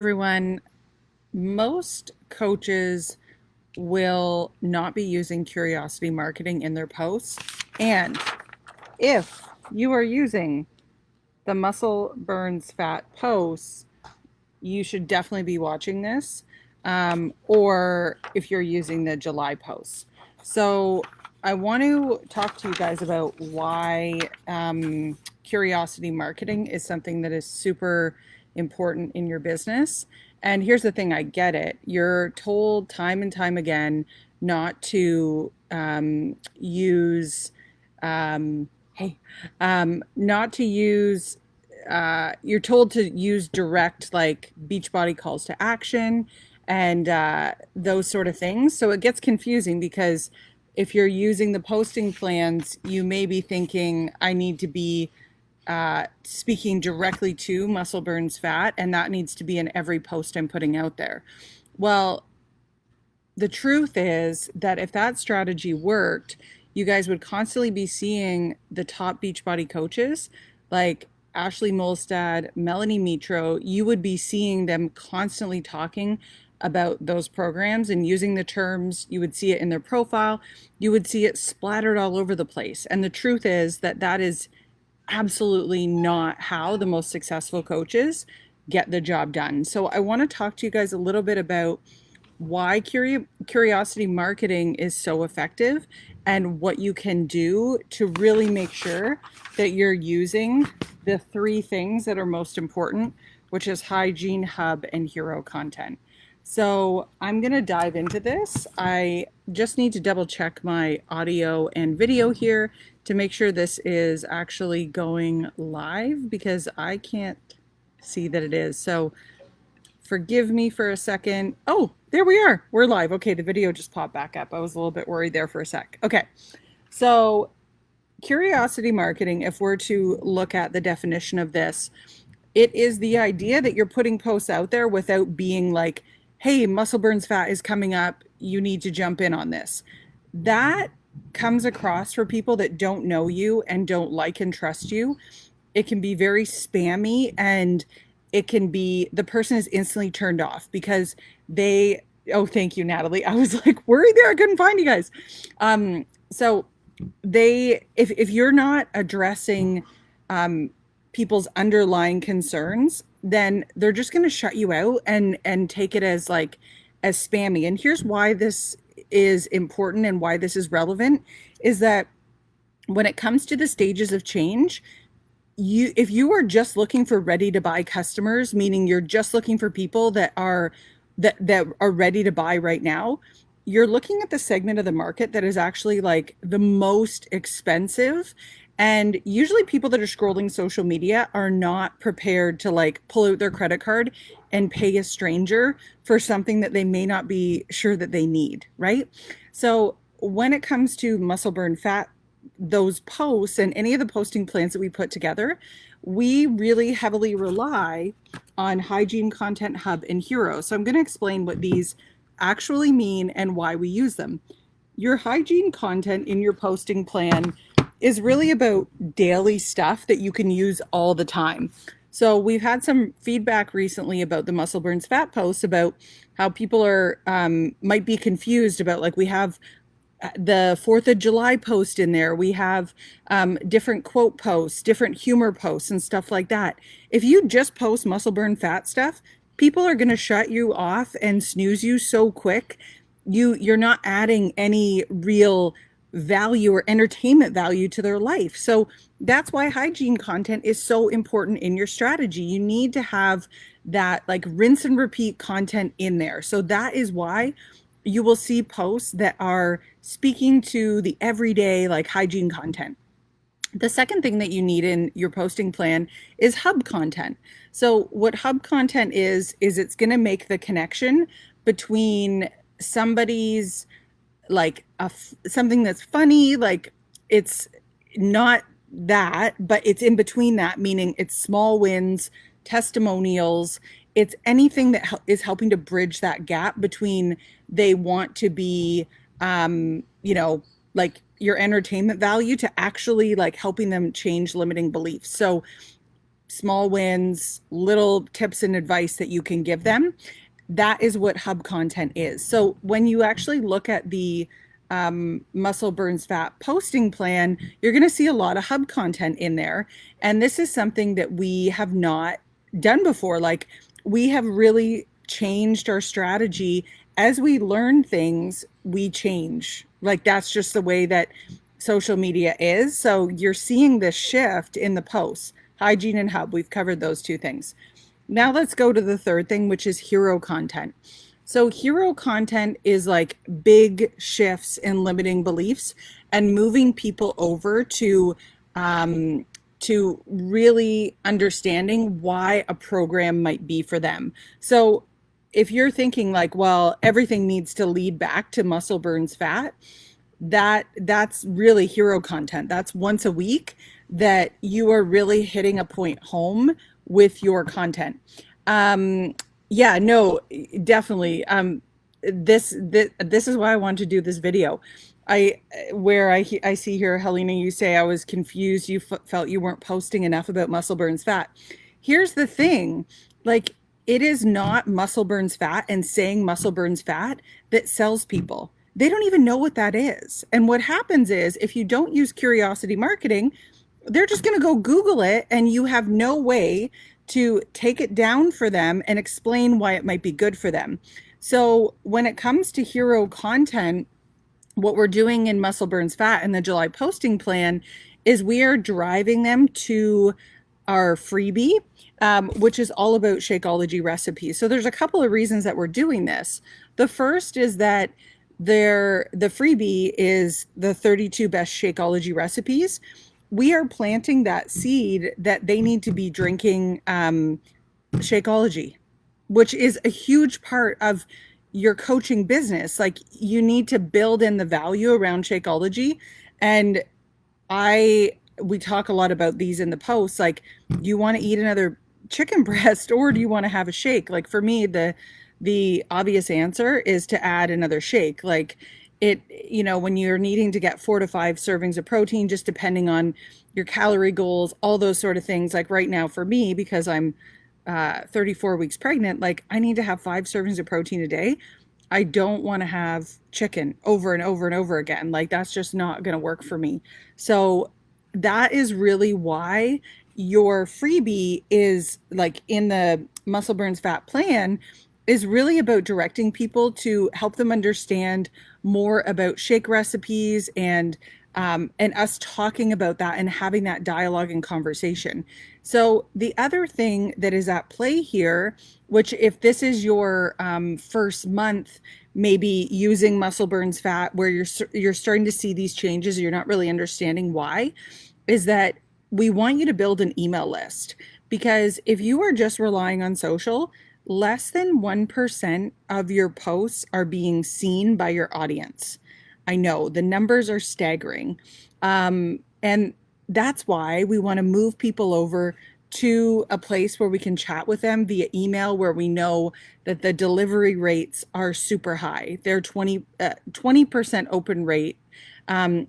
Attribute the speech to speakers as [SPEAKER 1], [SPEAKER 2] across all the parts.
[SPEAKER 1] Everyone, most coaches will not be using curiosity marketing in their posts. And if you are using the muscle burns fat posts, you should definitely be watching this. Or if you're using the July posts. So I want to talk to you guys about why curiosity marketing is something that is super important in your business. And here's the thing, I get it. You're told time and time again not to use, hey, not to use you're told to use direct like Beachbody calls to action and those sort of things. So it gets confusing because if you're using the posting plans, you may be thinking, I need to be speaking directly to muscle burns fat, and that needs to be in every post I'm putting out there. Well, the truth is that if that strategy worked, you guys would constantly be seeing the top Beachbody coaches like Ashley Molstad, Melanie Mitro. You would be seeing them constantly talking about those programs and using the terms. You would see it in their profile. You would see it splattered all over the place. And the truth is that that is absolutely not how the most successful coaches get the job done. So I want to talk to you guys a little bit about why curiosity marketing is so effective and what you can do to really make sure that you're using the three things that are most important, which is hygiene, hub, and hero content. So I'm going to dive into this. I just need to double check my audio and video here to make sure this is actually going live because I can't see that it is. So forgive me for a second. Oh, there we are. We're live. Okay, the video just popped back up. I was a little bit worried there for a sec. Okay, so curiosity marketing, if we're to look at the definition of this, it is the idea that you're putting posts out there without being like, hey, muscle burns fat is coming up. You need to jump in on this. That comes across for people that don't know you and don't like and trust you. It can be very spammy, and it can be the person is instantly turned off because they, oh, thank you, Natalie. I was like worried there. I couldn't find you guys. So they, if you're not addressing people's underlying concerns, then they're just going to shut you out and take it as like as spammy. And here's why this is important and why this is relevant is that when it comes to the stages of change, if you are just looking for ready to buy customers, meaning you're just looking for people that are ready to buy right now, you're looking at the segment of the market that is actually like the most expensive. And usually people that are scrolling social media are not prepared to like pull out their credit card and pay a stranger for something that they may not be sure that they need, right? So when it comes to muscle burn fat, those posts and any of the posting plans that we put together, we really heavily rely on hygiene content, hub, and hero. So I'm going to explain what these actually mean and why we use them. Your hygiene content in your posting plan is really about daily stuff that you can use all the time. So we've had some feedback recently about the muscle burns fat posts about how people are might be confused about, like, we have the 4th of July post in there. We have different quote posts, different humor posts and stuff like that. If you just post muscle burn fat stuff, people are going to shut you off and snooze you so quick. You're not adding any real value or entertainment value to their life. So that's why hygiene content is so important in your strategy. You need to have that like rinse and repeat content in there. So that is why you will see posts that are speaking to the everyday like hygiene content. The second thing that you need in your posting plan is hub content. So what hub content is it's going to make the connection between somebody's like something that's funny, like it's not that, but it's in between that, meaning it's small wins, testimonials, it's anything that is helping to bridge that gap between they want to be, like your entertainment value to actually like helping them change limiting beliefs. So small wins, little tips and advice that you can give them. That is what hub content is. So when you actually look at the muscle burns fat posting plan, you're going to see a lot of hub content in there. And this is something that we have not done before. Like, we have really changed our strategy. As we learn things, we change. Like, that's just the way that social media is. So you're seeing this shift in the posts. Hygiene and hub, we've covered those two things. Now let's go to the third thing, which is hero content. So hero content is like big shifts in limiting beliefs and moving people over to really understanding why a program might be for them. So if you're thinking like, well, everything needs to lead back to muscle burns fat, that's really hero content. That's once a week that you are really hitting a point home with your content. Yeah, no, definitely. This is why I wanted to do this video. I see here, Helena, you say I was confused. You felt you weren't posting enough about muscle burns fat. Here's the thing, like, it is not muscle burns fat and saying muscle burns fat that sells people. They don't even know what that is. And what happens is, if you don't use curiosity marketing, they're just going to go Google it, and you have no way to take it down for them and explain why it might be good for them. So when it comes to hero content, what we're doing in Muscle Burns Fat and the July posting plan is we are driving them to our freebie, which is all about Shakeology recipes. So there's a couple of reasons that we're doing this. The first is that the freebie is the 32 best Shakeology recipes. We are planting that seed that they need to be drinking Shakeology, which is a huge part of your coaching business. Like, you need to build in the value around Shakeology. And we talk a lot about these in the posts. Like, do you want to eat another chicken breast, or do you want to have a shake? Like, for me, the obvious answer is to add another shake. Like, when you're needing to get 4 to 5 servings of protein, just depending on your calorie goals, all those sort of things. Like, right now for me, because I'm 34 weeks pregnant, like, I need to have 5 servings of protein a day. I don't want to have chicken over and over and over again. Like, that's just not going to work for me. So that is really why your freebie is, like, in the Muscle Burns Fat plan, is really about directing people to help them understand more about shake recipes, and us talking about that and having that dialogue and conversation. So the other thing that is at play here, which, if this is your first month maybe using Muscle Burns Fat, where you're starting to see these changes, you're not really understanding why, is that we want you to build an email list. Because if you are just relying on social, less than 1% of your posts are being seen by your audience. I know the numbers are staggering. And that's why we want to move people over to a place where we can chat with them via email, where we know that the delivery rates are super high. They're 20% open rate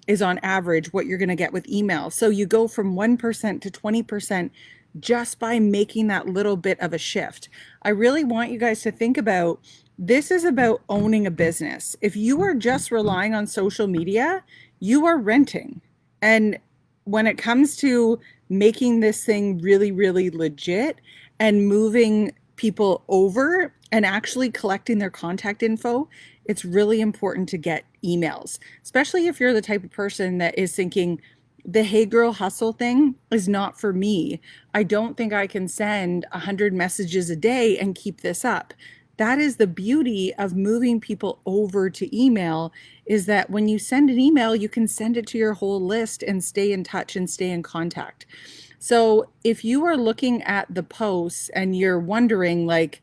[SPEAKER 1] is on average what you're going to get with email. So you go from 1% to 20% just by making that little bit of a shift. I really want you guys to think about, this is about owning a business. If you are just relying on social media, you are renting. And when it comes to making this thing really, really legit and moving people over and actually collecting their contact info, it's really important to get emails, especially if you're the type of person that is thinking, the Hey Girl Hustle thing is not for me. I don't think I can send 100 messages a day and keep this up. That is the beauty of moving people over to email, is that when you send an email, you can send it to your whole list and stay in touch and stay in contact. So if you are looking at the posts and you're wondering, like,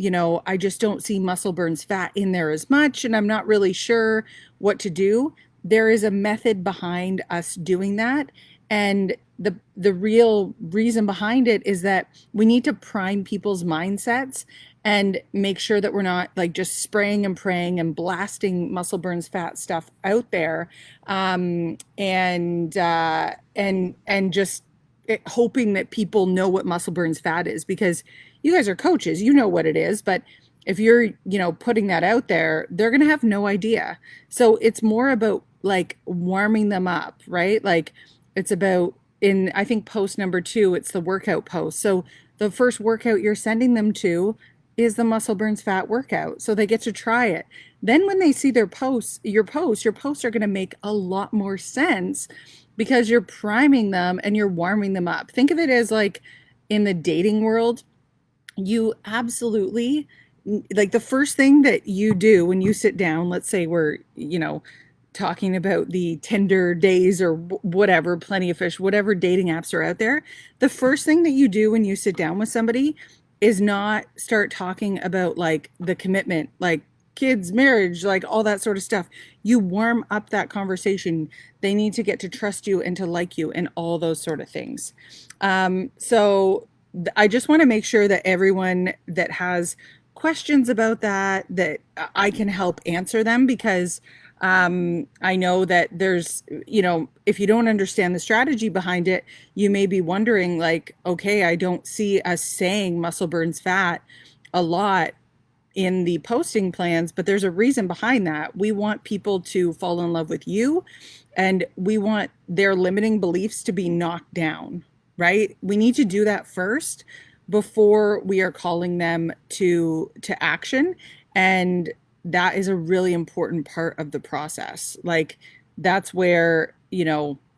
[SPEAKER 1] I just don't see Muscle Burns Fat in there as much, and I'm not really sure what to do, there is a method behind us doing that. And the real reason behind it is that we need to prime people's mindsets and make sure that we're not, like, just spraying and praying and blasting Muscle Burns Fat stuff out there, and just hoping that people know what muscle burns fat is, because you guys are coaches, you know what it is, but if you're, putting that out there, they're going to have no idea. So it's more about like warming them up, right? Like it's about I think post number 2, it's the workout post. So the first workout you're sending them to is the muscle burns fat workout. So they get to try it. Then when they see your posts are going to make a lot more sense because you're priming them and you're warming them up. Think of it as like in the dating world, you absolutely, like the first thing that you do when you sit down, let's say we're, talking about the Tinder days or whatever, Plenty of Fish, whatever dating apps are out there, the first thing that you do when you sit down with somebody is not start talking about like the commitment, like kids, marriage, like all that sort of stuff. You warm up that conversation. They need to get to trust you and to like you and all those sort of things. So I just want to make sure that everyone that has questions about that I can help answer them, because I know that there's, if you don't understand the strategy behind it, you may be wondering like, okay, I don't see us saying muscle burns fat a lot in the posting plans, but there's a reason behind that. We want people to fall in love with you, and we want their limiting beliefs to be knocked down, right? We need to do that first before we are calling them to action. And that is a really important part of the process. Like that's where,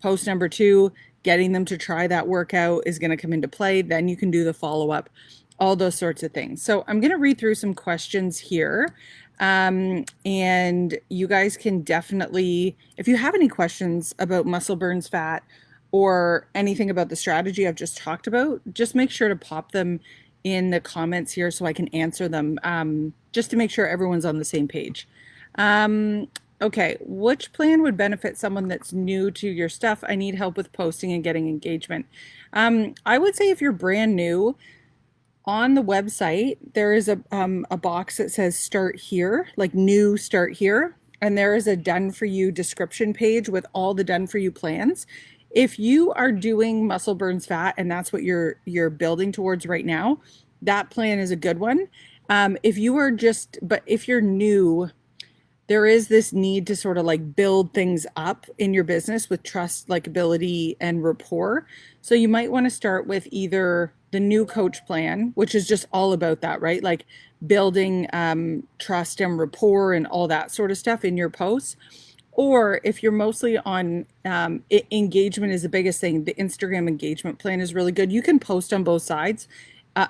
[SPEAKER 1] post number 2, getting them to try that workout is going to come into play. Then you can do the follow-up, all those sorts of things. So I'm going to read through some questions here. And you guys can definitely, if you have any questions about muscle burns fat or anything about the strategy I've just talked about, just make sure to pop them in the comments here so I can answer them, just to make sure everyone's on the same page. Okay, which plan would benefit someone that's new to your stuff? I need help with posting and getting engagement. I would say if you're brand new, on the website, there is a box that says start here, like new start here. And there is a done for you description page with all the done for you plans. If you are doing muscle burns fat and that's what you're building towards right now, that plan is a good one. If you're new, there is this need to sort of like build things up in your business with trust, likability, and rapport. So you might want to start with either the new coach plan, which is just all about that, right? Like building trust and rapport and all that sort of stuff in your posts. Or if you're mostly on engagement is the biggest thing, the Instagram engagement plan is really good. You can post on both sides,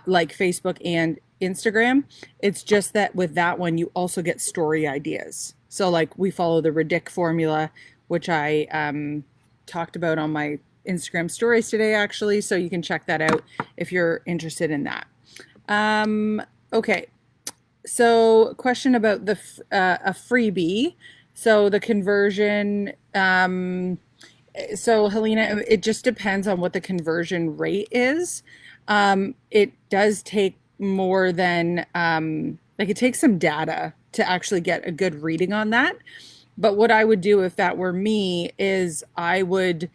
[SPEAKER 1] like Facebook and Instagram. It's just that with that one, you also get story ideas. So like we follow the Ridic formula, which I talked about on my Instagram stories today, actually. So you can check that out if you're interested in that. Okay. So question about a freebie. So the conversion, so Helena, it just depends on what the conversion rate is. It does take more than, it takes some data to actually get a good reading on that. But what I would do if that were me is I would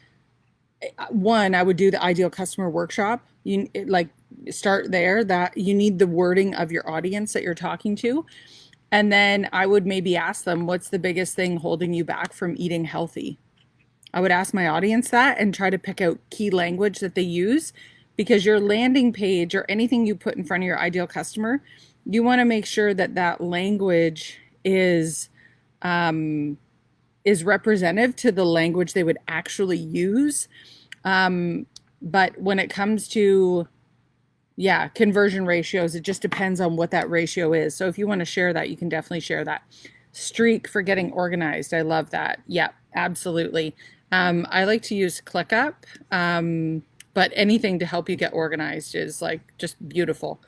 [SPEAKER 1] do the ideal customer workshop. Start there, that you need the wording of your audience that you're talking to. And then I would maybe ask them, what's the biggest thing holding you back from eating healthy? I would ask my audience that and try to pick out key language that they use, because your landing page or anything you put in front of your ideal customer, you want to make sure that that language is representative to the language they would actually use. But when it comes to conversion ratios, it just depends on what that ratio is. So if you want to share that, you can definitely share that. Streak for getting organized. I love that. Yeah, absolutely. I like to use ClickUp, but anything to help you get organized is like just beautiful.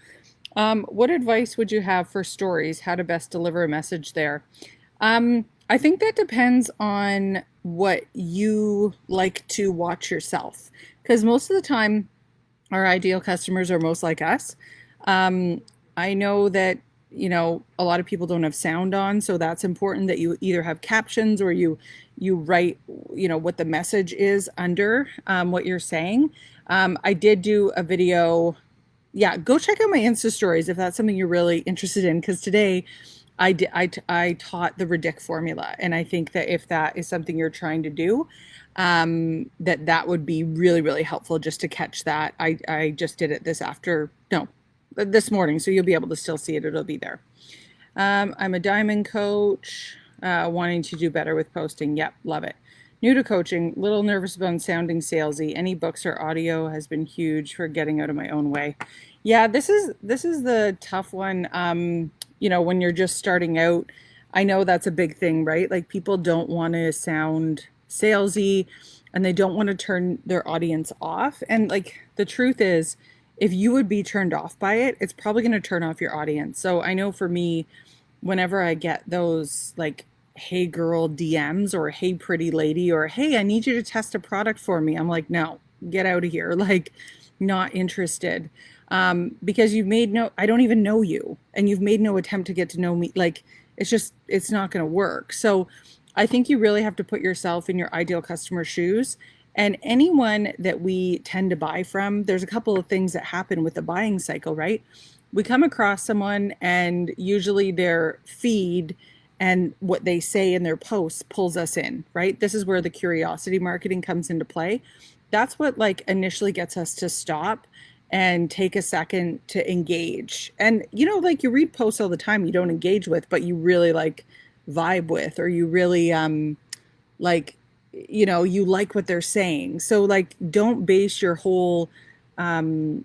[SPEAKER 1] What advice would you have for stories? How to best deliver a message there? I think that depends on what you like to watch yourself, because most of the time our ideal customers are most like us. I know that, a lot of people don't have sound on, so that's important that you either have captions or you write, what the message is under what you're saying. I did do a video. Yeah, go check out my Insta stories if that's something you're really interested in. Because today I taught the Redick formula, and I think that if that is something you're trying to do, that would be really, really helpful just to catch that. I just did it this morning, so you'll be able to still see it. It'll be there. I'm a diamond coach, wanting to do better with posting. Yep, love it. New to coaching, little nervous about sounding salesy. Any books or audio has been huge for getting out of my own way. Yeah, this is the tough one. When you're just starting out, I know that's a big thing, right? Like people don't want to sound salesy and they don't want to turn their audience off. And like the truth is, if you would be turned off by it, it's probably going to turn off your audience. So I know for me, whenever I get those like, hey girl DMs or hey pretty lady or hey, I need you to test a product for me, I'm like, no, get out of here. Like, not interested. Because I don't even know you and you've made no attempt to get to know me. Like, it's not going to work. So I think you really have to put yourself in your ideal customer shoes. And anyone that we tend to buy from, there's a couple of things that happen with the buying cycle, right? We come across someone and usually their feed and what they say in their posts pulls us in, right? This is where the curiosity marketing comes into play. That's what like initially gets us to stop and take a second to engage. And like you read posts all the time you don't engage with, but you really like vibe with, or you really like you like what they're saying. So like don't base your whole gauge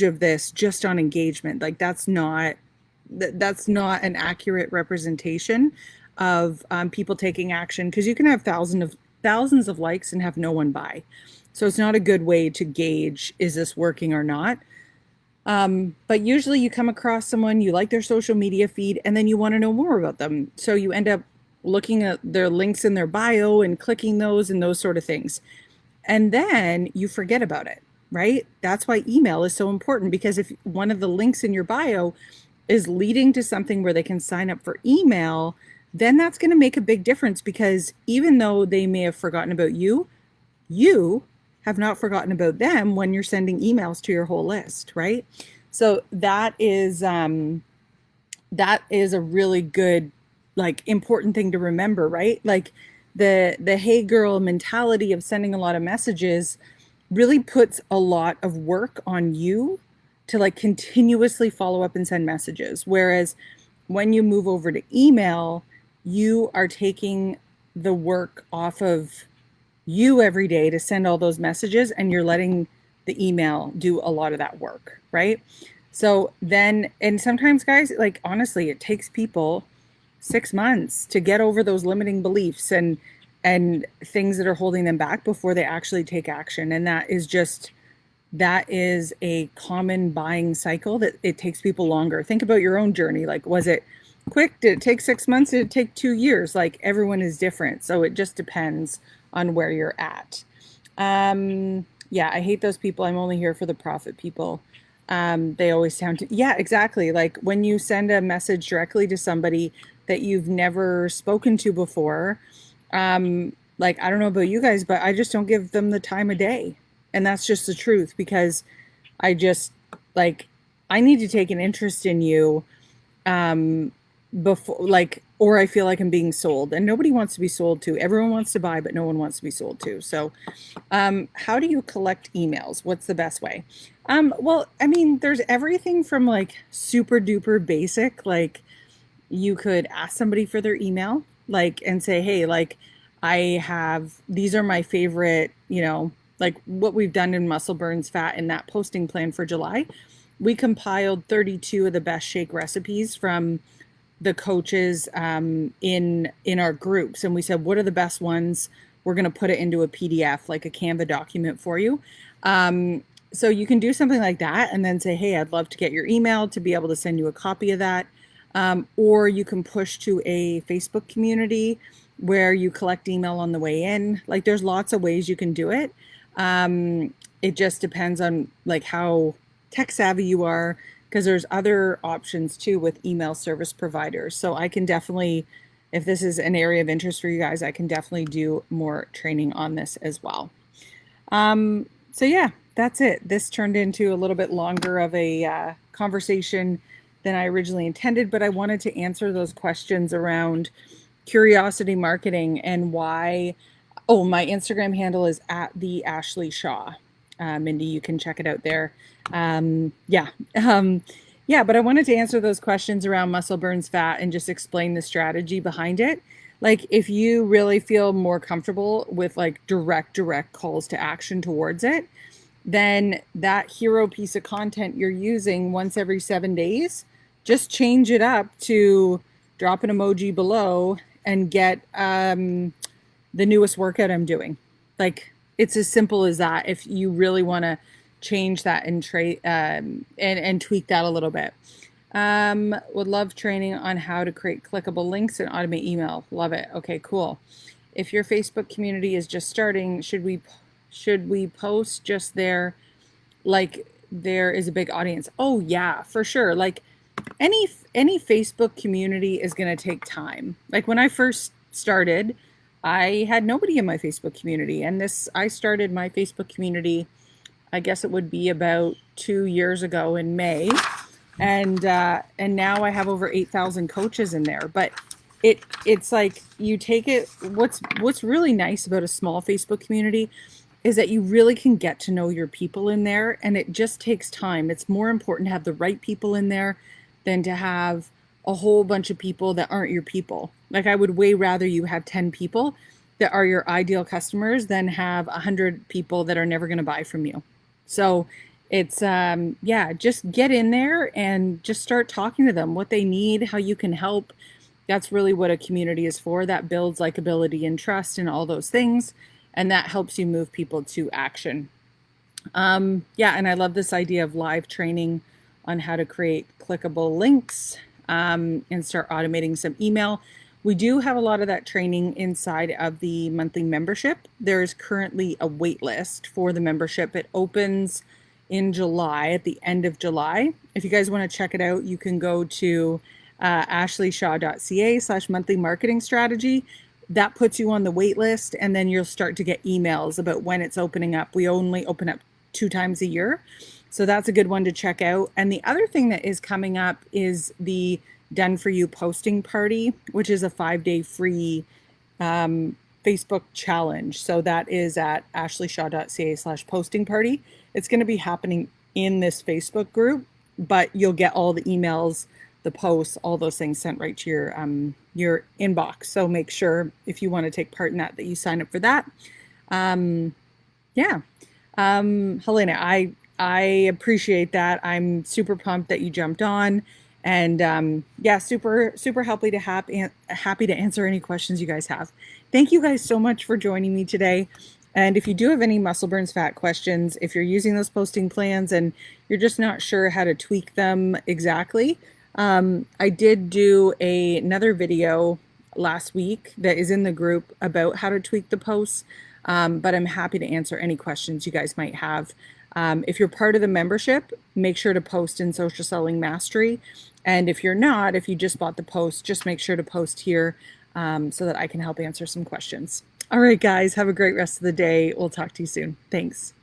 [SPEAKER 1] of this just on engagement. Like that's not an accurate representation of people taking action, because you can have thousands of likes and have no one buy. So it's not a good way to gauge, is this working or not? But usually you come across someone, you like their social media feed, and then you want to know more about them. So you end up looking at their links in their bio and clicking those and those sort of things. And then you forget about it, right? That's why email is so important, because if one of the links in your bio is leading to something where they can sign up for email, then that's going to make a big difference, because even though they may have forgotten about you, you have not forgotten about them when you're sending emails to your whole list, right? So that is a really good, like, important thing to remember, right? Like the hey girl mentality of sending a lot of messages really puts a lot of work on you to like continuously follow up and send messages. Whereas when you move over to email, you are taking the work off of you every day to send all those messages, and you're letting the email do a lot of that work, right? So then, and sometimes guys, like honestly, it takes people 6 months to get over those limiting beliefs and things that are holding them back before they actually take action. And that is a common buying cycle, that it takes people longer. Think about your own journey. Like, was it quick? Did it take 6 months? Did it take 2 years? Like, everyone is different. So it just depends on where you're at. Yeah, I hate those people. I'm only here for the profit people. They always yeah, exactly. Like when you send a message directly to somebody that you've never spoken to before, like, I don't know about you guys, but I just don't give them the time of day. And that's just the truth, because I just like, I need to take an interest in you, before, like, or I feel like I'm being sold, and nobody wants to be sold to. Everyone wants to buy, but no one wants to be sold to. So, how do you collect emails? What's the best way? Well, I mean, there's everything from like super duper basic, like you could ask somebody for their email, like, and say, hey, like, these are my favorite, like what we've done in Muscle Burns Fat in that posting plan for July. We compiled 32 of the best shake recipes from the coaches in our groups, and we said, what are the best ones? We're going to put it into a PDF, like a Canva document for you. So you can do something like that and then say, hey, I'd love to get your email to be able to send you a copy of that. Or you can push to a Facebook community where you collect email on the way in. Like, there's lots of ways you can do it. It just depends on like how tech savvy you are, because there's other options too with email service providers. So I can definitely, if this is an area of interest for you guys, I can definitely do more training on this as well. So yeah, that's it. This turned into a little bit longer of a conversation than I originally intended, but I wanted to answer those questions around curiosity marketing and why. Oh, my Instagram handle is at the Ashley Shaw. Mindy, you can check it out there. Yeah. Yeah, but I wanted to answer those questions around muscle burns fat and just explain the strategy behind it. Like, if you really feel more comfortable with like direct calls to action towards it, then that hero piece of content you're using once every 7 days, just change it up to drop an emoji below and get the newest workout I'm doing. Like, it's as simple as that. If you really want to change that and and tweak that a little bit. Would love training on how to create clickable links and automate email. Love it. Okay, cool. If your Facebook community is just starting, should we post just there, like there is a big audience? Oh yeah, for sure. Like any Facebook community is going to take time. Like when I first started, I had nobody in my Facebook community, and I started my Facebook community, I guess it would be about 2 years ago in May, and now I have over 8,000 coaches in there. But it's like you take it. What's really nice about a small Facebook community is that you really can get to know your people in there, and it just takes time. It's more important to have the right people in there than to have a whole bunch of people that aren't your people. Like, I would way rather you have 10 people that are your ideal customers than have 100 people that are never going to buy from you. So it's yeah, just get in there and just start talking to them, what they need, how you can help. That's really what a community is for. That builds likability and trust and all those things, and that helps you move people to action. Yeah, and I love this idea of live training on how to create clickable links and start automating some email. We do have a lot of that training inside of the monthly membership. There's currently a wait list for the membership. It opens in July, at the end of July. If you guys want to check it out, you can go to ashleyshaw.ca/monthly marketing strategy. That puts you on the wait list, and then you'll start to get emails about when it's opening up. We only open up 2 times a year. So that's a good one to check out. And the other thing that is coming up is the Done For You posting party, which is a 5-day free Facebook challenge. So that is at ashleyshaw.ca/posting party. It's going to be happening in this Facebook group, but you'll get all the emails, the posts, all those things sent right to your inbox. So make sure, if you want to take part in that, that you sign up for that. Yeah. Helena, I appreciate that. I'm super pumped that you jumped on, and yeah, super happy to answer any questions you guys have. Thank you guys so much for joining me today. And if you do have any muscle burns fat questions, if you're using those posting plans and you're just not sure how to tweak them exactly, I did do another video last week that is in the group about how to tweak the posts, but I'm happy to answer any questions you guys might have. If you're part of the membership, make sure to post in Social Selling Mastery. And if you're not, if you just bought the post, just make sure to post here so that I can help answer some questions. All right, guys, have a great rest of the day. We'll talk to you soon. Thanks.